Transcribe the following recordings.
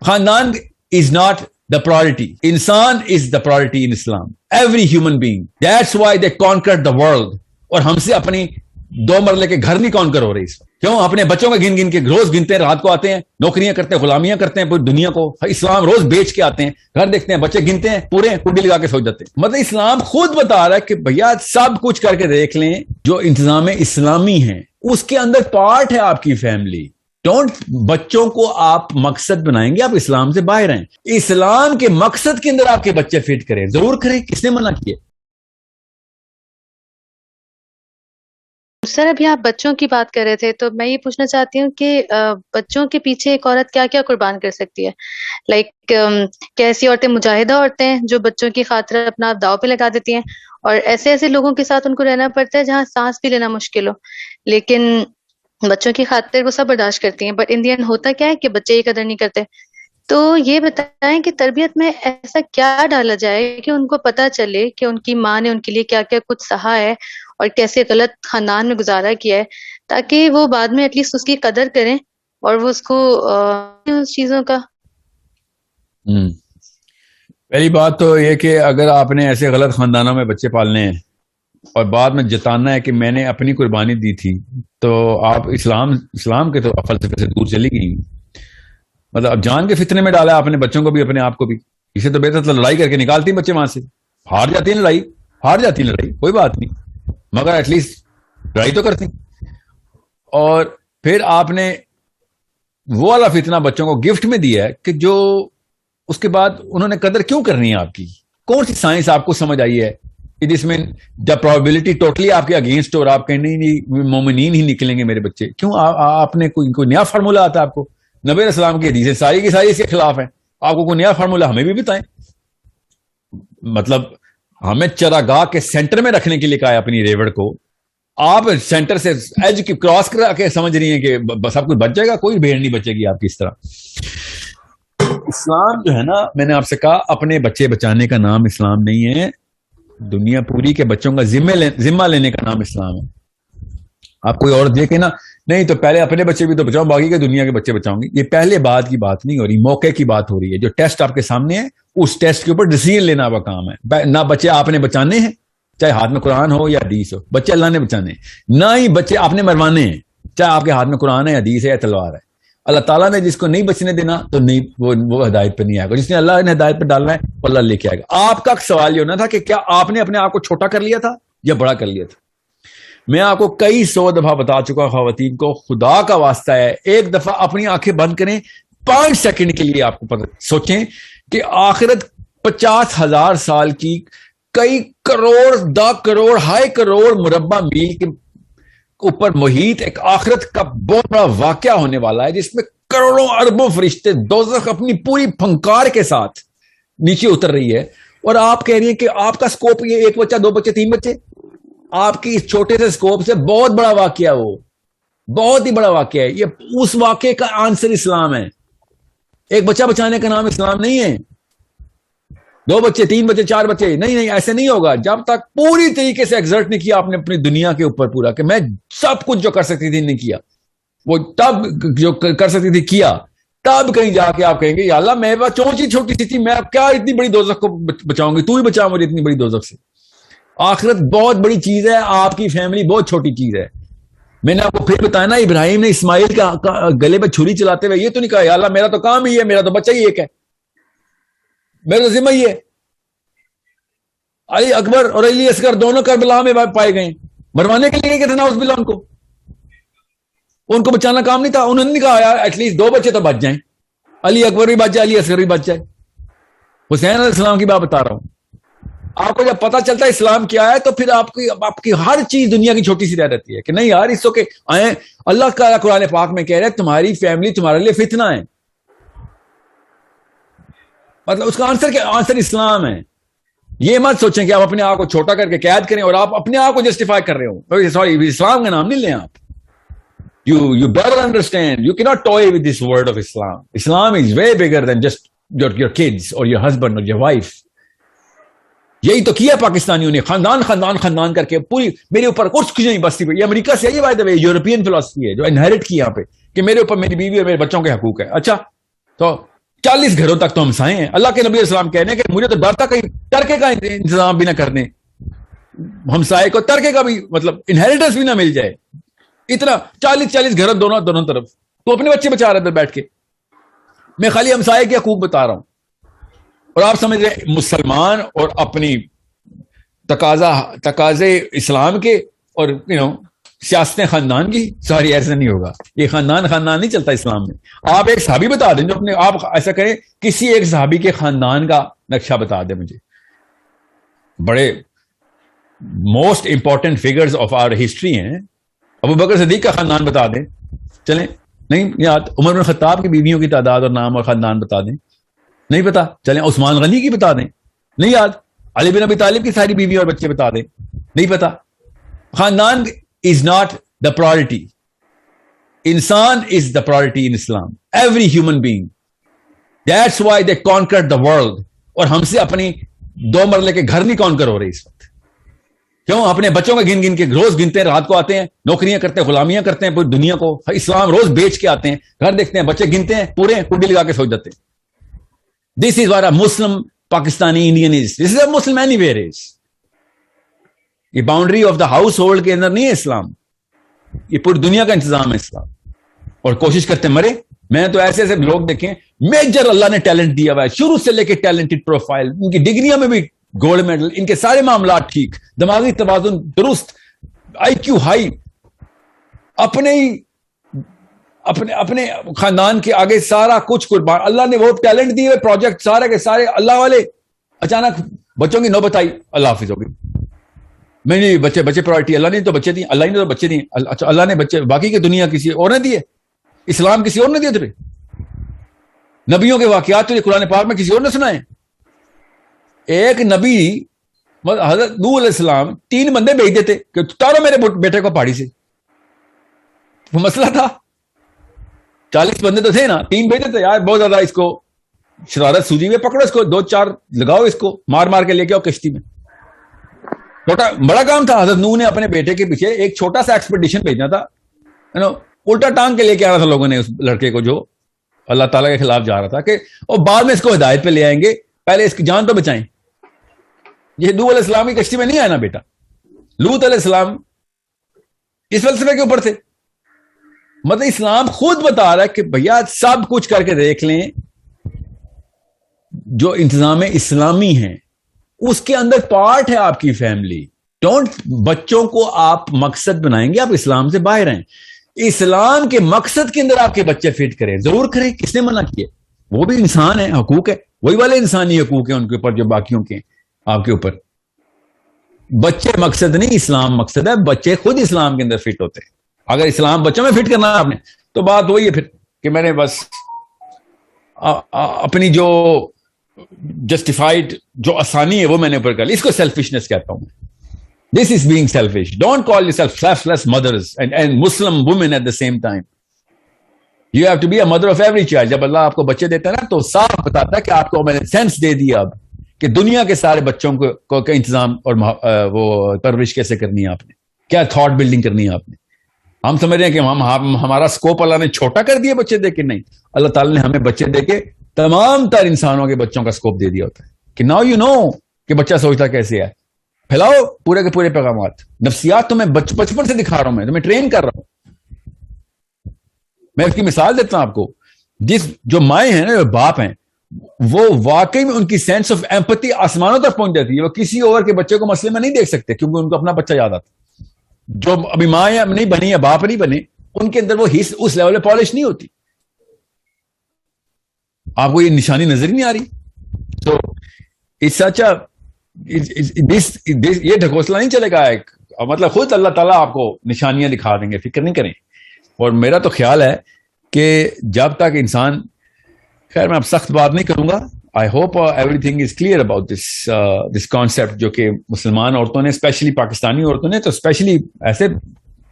خاندان is not the priority. انسان is the priority in Islam. Every human being. That's why they conquered the world. اور ہم سے اپنی 2 مرلے کے گھر نہیں کانکر ہو رہے اس وقت. کیوں؟ اپنے بچوں کا گن کے روز گنتے ہیں, رات کو آتے ہیں, نوکریاں کرتے ہیں, غلامیاں کرتے ہیں پوری دنیا کو. اسلام روز بیچ کے آتے ہیں, گھر دیکھتے ہیں, بچے گنتے ہیں, پورے کنڈی لگا کے سو جاتے ہیں. مطلب اسلام خود بتا رہا ہے کہ بھیا سب کچھ کر کے دیکھ لیں, جو انتظام اسلامی ہے اس کے اندر پارٹ ہے آپ کی فیملی. ڈونٹ, بچوں کو آپ مقصد بنائیں گے, آپ اسلام سے باہر ہیں. اسلام کے مقصد کے اندر آپ کے بچے فٹ کریں, ضرور کریں, کس نے منع کیا؟ سر ابھی آپ بچوں کی بات کر رہے تھے تو میں یہ پوچھنا چاہتی ہوں کہ بچوں کے پیچھے ایک عورت کیا کیا قربان کر سکتی ہے؟ لائک کیسی عورتیں مجاہدہ عورتیں ہیں جو بچوں کی خاطر اپنا داؤ پہ لگا دیتی ہیں, اور ایسے ایسے لوگوں کے ساتھ ان کو رہنا پڑتا ہے جہاں سانس بھی لینا مشکل ہو, لیکن بچوں کی خاطر وہ سب برداشت کرتی ہیں. بٹ ان دی اینڈ ہوتا کیا ہے کہ بچے یہ قدر نہیں کرتے. تو یہ بتائیں کہ تربیت میں ایسا کیا ڈالا جائے کہ ان کو پتہ چلے کہ ان کی ماں نے ان کے لیے کیا کیا کچھ سہا ہے اور کیسے غلط خاندان میں گزارا کیا ہے, تاکہ وہ بعد میں ایٹ لیسٹ اس کی قدر کریں اور وہ اس کو اس چیزوں کا. پہلی بات تو یہ کہ اگر آپ نے ایسے غلط خاندانوں میں بچے پالنے ہیں اور بعد میں جتانا ہے کہ میں نے اپنی قربانی دی تھی, تو آپ اسلام کے تو فلسفے سے دور چلی گئی. مطلب اب جان کے فتنے میں ڈالا اپنے بچوں کو بھی اپنے آپ کو بھی. اسے تو بہتر لڑائی کر کے نکالتی ہیں بچے وہاں سے. ہار جاتی ہیں لڑائی کوئی بات نہیں, مگر ایٹ لیسٹ لڑائی تو کرتی. اور پھر آپ نے وہ والا فتنہ بچوں کو گفٹ میں دیا ہے کہ جو اس کے بعد انہوں نے قدر کیوں کرنی ہے آپ کی. کون سی سائنس آپ کو سمجھ آئی ہے کہ جس میں جب پرابیبلٹی ٹوٹلی آپ کے اگینسٹ اور آپ کہیں نہیں مومنین ہی نکلیں گے میرے بچے. کیوں آپ نے کوئی نیا فارمولا آتا ہے آپ کو؟ نبی علیہ السلام کی حدیثیں ساری کی ساری اس کے خلاف ہیں. آپ کو کوئی نیا فارمولا ہمیں بھی بتائیں. مطلب ہمیں چراگاہ کے سینٹر میں رکھنے کے لیے کہا ہے اپنی ریوڑ کو. آپ سینٹر سے ایج کی کراس کرا کے سمجھ رہی ہیں کہ سب کچھ بچ جائے گا. کوئی بھیڑ نہیں بچے گی آپ کی اس طرح. اسلام جو ہے نا, میں نے آپ سے کہا اپنے بچے بچانے کا نام اسلام نہیں ہے, دنیا پوری کے بچوں کا ذمہ لینے کا نام اسلام ہے. آپ کوئی اور دیکھیں نا, نہیں تو پہلے اپنے بچے بھی تو بچاؤ, باقی کے دنیا کے بچے بچاؤں گی. یہ پہلے بات کی بات نہیں ہو رہی, موقع کی بات ہو رہی ہے. جو ٹیسٹ آپ کے سامنے ہے اس ٹیسٹ کے اوپر ڈیسیژن لینا آپ کا کام ہے. نہ بچے آپ نے بچانے ہیں, چاہے ہاتھ میں قرآن ہو یا حدیث ہو, بچے اللہ نے بچانے ہیں. نہ ہی بچے آپ نے مروانے ہیں, چاہے آپ کے ہاتھ میں قرآن ہے, حدیث ہے یا تلوار ہے. اللہ تعالیٰ نے جس کو نہیں بچنے دینا تو نہیں, وہ ہدایت پہ نہیں آئے گا. جس نے اللہ نے ہدایت پہ ڈالنا ہے وہ اللہ لے کے آئے گا. آپ کا سوال یہ ہونا تھا کہ کیا آپ نے اپنے آپ کو چھوٹا کر لیا تھا یا بڑا کر لیا تھا. میں آپ کو کئی 100 دفعہ بتا چکا خواتین کو, خدا کا واسطہ ہے ایک دفعہ اپنی آنکھیں بند کریں 5 سیکنڈ کے لیے. آپ کو پتہ سوچیں کہ آخرت 50,000 سال کی کئی کروڑ 10 کروڑ ہائی کروڑ مربع میل کے اوپر محیط ایک آخرت کا بہت بڑا واقعہ ہونے والا ہے, جس میں کروڑوں اربوں فرشتے دوزخ اپنی پوری پھنکار کے ساتھ نیچے اتر رہی ہے. اور آپ کہہ رہی ہیں کہ آپ کا سکوپ یہ 1 بچہ 2 بچے 3 بچے. آپ کی اس چھوٹے سے سکوپ سے بہت بڑا واقعہ, وہ بہت ہی بڑا واقعہ ہے. یہ اس واقعے کا آنسر اسلام ہے. ایک بچہ بچانے کا نام اسلام نہیں ہے. 2 بچے 3 بچے 4 بچے نہیں, ایسے نہیں ہوگا جب تک پوری طریقے سے ایگزرٹ نہیں کیا آپ نے اپنی دنیا کے اوپر پورا, کہ میں سب کچھ جو کر سکتی تھی نہیں کیا. وہ تب جو کر سکتی تھی کیا, تب کہیں جا کے آپ کہیں گے یا اللہ میرے پاس چھوٹی سی تھی, میں اب کیا اتنی بڑی دوزخ کو بچاؤں گی, تو ہی بچا مجھے اتنی بڑی دوزخ سے. آخرت بہت بڑی چیز ہے, آپ کی فیملی بہت چھوٹی چیز ہے. میں نے آپ کو پھر بتایا نا, ابراہیم نے اسماعیل کا گلے پہ چھری چلاتے ہوئے یہ تو نہیں کہا یا اللہ میرا تو کام ہی ہے, میرا تو بچہ ہی ایک ہے, میرا تو ذمہ ہی ہے. علی اکبر اور علی اصغر دونوں کربلا میں پائے گئے, مروانے کے لیے کہتے نا اس بلا ان کو بچانا کام نہیں تھا. انہوں نے کہا یار ایٹ لیسٹ 2 بچے تو بچ جائیں, علی اکبر بھی بچ جائے, علی اصغر بھی بچ جائے. حسین علیہ السلام کی بات بتا رہا ہوں. آپ کو جب پتا چلتا ہے اسلام کیا ہے تو پھر آپ کی ہر چیز دنیا کی چھوٹی سی رہ جاتی ہے کہ نہیں یار اس کے آئے. اللہ کا قرآن پاک میں کہہ رہے ہیں تمہاری فیملی تمہارے لیے فتنہ ہے. مطلب اس کا آنسر اسلام ہے. یہ مت سوچیں کہ آپ اپنے آپ کو چھوٹا کر کے قید کریں اور آپ اپنے آپ کو جسٹیفائی کر رہے ہو. سوری, اسلام کا نام نہیں لیں آپ. You better understand, you cannot toy with this word of Islam. Islam is way bigger than just your kids or your husband or your wife. یہی تو کیا پاکستانیوں نے, خاندان کر کے پوری میرے اوپر کچھ نہیں بستی پہ. یہ امریکہ سے یہ بات ہے, یورپین فلسفی ہے جو انہیرٹ کی یہاں پہ کہ میرے اوپر میری بیوی اور میرے بچوں کے حقوق ہے. اچھا تو 40 گھروں تک تو ہمسائے ہیں. اللہ کے نبی علیہ السلام کہنے کہ مجھے تو ڈر تھا کہیں ترکے کا انتظام بھی نہ کر دیں, ہمسائے کو ترکے کا بھی مطلب انہیریٹنس بھی نہ مل جائے. اتنا 40 گھر دونوں طرف, تو اپنے بچے بچا رہے تھے بیٹھ کے. میں خالی ہمسائے کے حقوق بتا رہا ہوں, اور آپ سمجھ رہے ہیں مسلمان اور اپنی تقاضے اسلام کے اور سیاستیں خاندان کی. سوری, ایسا نہیں ہوگا. یہ خاندان نہیں چلتا اسلام میں. آپ ایک صحابی بتا دیں جو اپنے آپ ایسا کریں, کسی ایک صحابی کے خاندان کا نقشہ بتا دیں مجھے. بڑے most important figures of our history ہیں. ابو بکر صدیق کا خاندان بتا دیں, چلیں. نہیں یاد. عمر بن خطاب کی بیویوں کی تعداد اور نام اور خاندان بتا دیں, نہیں پتا, چلیں. عثمان غنی کی بتا دیں, نہیں یاد. علی بن ابی طالب کی ساری بیوی اور بچے بتا دیں, نہیں پتا. خاندان is not the priority. Insan is the priority in Islam. Every human being. That's why they conquered the world. اور ہم سے اپنی 2 مرلے کے گھر نہیں کانکر ہو رہے اس وقت. کیوں؟ اپنے بچوں کا گن کے روز گنتے ہیں, رات کو آتے ہیں, نوکریاں کرتے ہیں, غلامیاں کرتے ہیں پوری دنیا کو. اسلام روز بیچ کے آتے ہیں, گھر دیکھتے ہیں, بچے گنتے ہیں, پورے کنڈی لگا کے سو جاتے ہیں. This is what a Muslim Pakistani Indian is. This is a Muslim anywhere is. یہ boundary of the house hold کے اندر نہیں ہے اسلام, یہ پوری دنیا کا انتظام ہے اسلام. اور کوشش کرتے مرے. میں تو ایسے لوگ دیکھیں, میجر اللہ نے ٹیلنٹ دیا ہوا ہے, شروع سے لے کے ٹیلنٹڈ پروفائل, ان کی ڈگریاں میں بھی گولڈ میڈل, ان کے سارے معاملات ٹھیک, دماغی توازن درست, آئی کیو ہائی, اپنے خاندان کے آگے سارا کچھ قربان. اللہ نے وہ ٹیلنٹ دیے ہوئے, پروجیکٹ سارے کے سارے اللہ والے. اچانک بچوں کی نوبت آئی, اللہ حافظ ہو گئی. میں نہیں, بچے پرائرٹی. اللہ نے تو بچے دیے, اللہ نے تو بچے دیے. اچھا, اللہ نے بچے, باقی کی دنیا کسی اور نے دیے, اسلام کسی اور نے دیے تجھے. نبیوں کے واقعات تجھے قرآن پاک میں کسی اور نے سنائے. ایک نبی حضرت نوح علیہ السلام 3 بندے بھیج دیتے کہ اتارو میرے بیٹے کو پہاڑی سے. وہ مسئلہ تھا. 40 بندے تو تھے نا, 3 بھیج دیتے. یار بہت زیادہ اس کو شرارت سوجی ہوئی, پکڑو اس کو, 2-4 لگاؤ اس کو, مار کے لے کے آؤ کشتی میں. بڑا کام تھا. حضرت نوح نے اپنے بیٹے کے پیچھے ایک چھوٹا سا ایکسپیڈیشن بھیجنا تھا, الٹا ٹانگ کے لے کے آنا تھا لوگوں نے اس لڑکے کو جو اللہ تعالیٰ کے خلاف جا رہا تھا, کہ اور بعد میں اس کو ہدایت پہ لے آئیں گے, پہلے اس کی جان تو بچائیں. یہ نوح علیہ السلام کی کشتی میں نہیں آیا نا بیٹا. لوط علیہ السلام اس فلسفے کے اوپر تھے. مطلب اسلام خود بتا رہا ہے کہ بھیا سب کچھ کر کے دیکھ لیں, جو انتظام اسلامی ہیں اس کے اندر پارٹ ہے آپ کی فیملی. ڈونٹ, بچوں کو آپ مقصد بنائیں گے, آپ اسلام سے باہر ہیں. اسلام کے مقصد کے اندر آپ کے بچے فٹ کریں, ضرور کریں. کس نے منع کیا؟ وہ بھی انسان ہے, حقوق ہے, وہی والے انسانی حقوق ہیں ان کے اوپر جو باقیوں کے آپ کے اوپر. بچے مقصد نہیں, اسلام مقصد ہے. بچے خود اسلام کے اندر فٹ ہوتے ہیں. اگر اسلام بچوں میں فٹ کرنا ہے آپ نے, تو بات وہی ہے پھر کہ میں نے بس اپنی جو جسٹیفائڈ جو آسانی ہے وہ میں نے اوپر کر لی. اس کو سیلفشنس کہتا ہوں. This is being selfish. Don't call yourself selfless mothers and Muslim women at the same time. You have to be a mother of every child. جب اللہ آپ کو بچے دیتا ہے نا, تو صاف بتاتا ہے کہ آپ کو میں نے سینس دے دیا اب کہ دنیا کے سارے بچوں کو کا انتظام اور وہ پرورش کیسے کرنی ہے آپ نے, کیا تھاٹ بلڈنگ کرنی ہے آپ نے. ہم سمجھ رہے ہیں کہ ہمارا سکوپ اللہ نے چھوٹا کر دیا بچے دے کے. نہیں, اللہ تعالیٰ نے ہمیں بچے دے کے تمام تر انسانوں کے بچوں کا سکوپ دے دیا ہوتا ہے کہ ناؤ یو نو کہ بچہ سوچتا کیسے ہے. پھیلاؤ پورے کے پورے پیغامات. نفسیات تو میں بچپن سے دکھا رہا ہوں, میں تمہیں ٹرین کر رہا ہوں. میں اس کی مثال دیتا ہوں آپ کو. جو مائیں ہیں نا, جو باپ ہیں, وہ واقعی میں ان کی سینس آف ایمپتھی آسمانوں تک پہنچ جاتی ہے. وہ کسی اور کے بچے کو مسئلے میں نہیں دیکھ سکتے, کیونکہ ان کو اپنا بچہ یاد آتا. جو ابھی ماں نہیں بنی یا باپ نہیں بنے, ان کے اندر وہ حص اس لیول پہ پالش نہیں ہوتی. آپ کو یہ نشانی نظر ہی نہیں آ رہی. تو اس سچا یہ ڈھکوسلا نہیں چلے گا. ایک مطلب خود اللہ تعالیٰ آپ کو نشانیاں دکھا دیں گے, فکر نہیں کریں. اور میرا تو خیال ہے کہ جب تک انسان, خیر میں اب سخت بات نہیں کروں گا. I hope everything is clear about this concept, جو کہ مسلمان عورتوں نے, اسپیشلی پاکستانی عورتوں نے تو اسپیشلی ایسے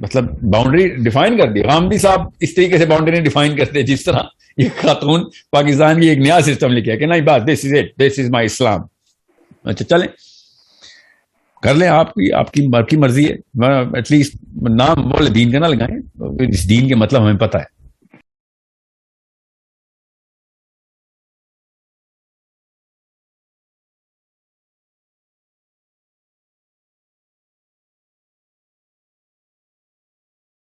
مطلب باؤنڈری ڈیفائن کر دی. غامدی صاحب اس طریقے سے باؤنڈری نہیں ڈیفائن کرتے جس طرح یہ خاتون پاکستان کی ایک نیا سسٹم لکھا کہ نہیں بات دس از اٹ, دس از مائی اسلام. اچھا چلیں کر لیں, آپ کی مرضی ہے. ایٹ لیسٹ نام بولے دین کا نہ لگائیں, اس دین کے مطلب ہمیں پتہ ہے.